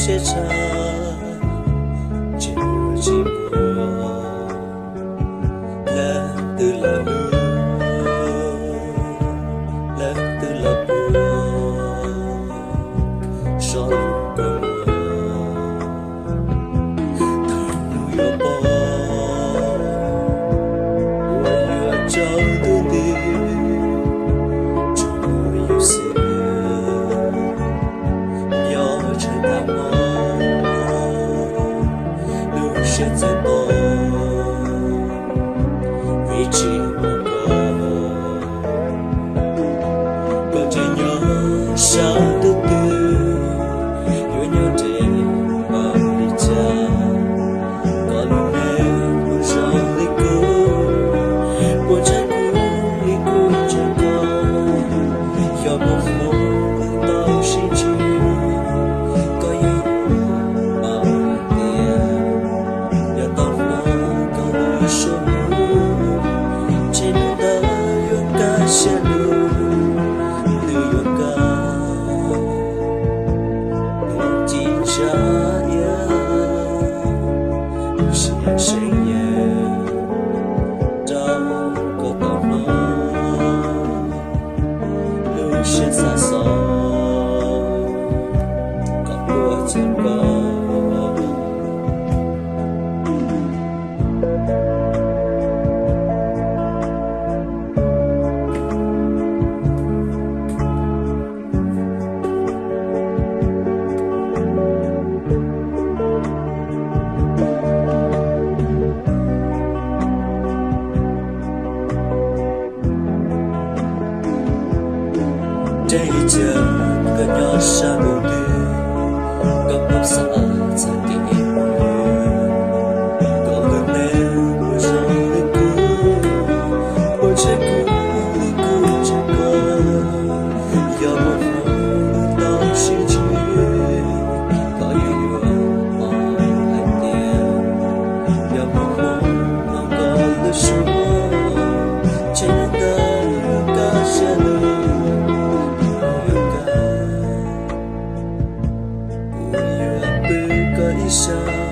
sẽ cha chỉ mùa là từ là mưa là từ là mùa gió lùa thằng nuôi ở bờ ôi yêu cháu từ đi chúng yêu xin nhớ trên thang现在我一直不过，có thể nhớ sao từ từ yêu nhau để mà đi cha, có lúc em buồn rầu đi cô, buồn trái cũ đi cô trái con, do một hôm tao xin chịu, có yêu bao tiền. Trên ta yêu ca sẽ lưu từ yêu ca lòng chỉ cha yêu xin sinh nhẹ trong cuộc tàu lưu sẽ xa xôi có mùa trên bờ. Đây giờ gần nhau xa bầu trời, gặp nhau xa xa kỷ niệm có người nên buồn rầu đi cũ, buồn trái cũ đi cũ trái con, do một hôm tao xin chịu, có yêu mong anh tiền, do một hôm không có lời xuống, trên ta ca sẽ lưu. Isa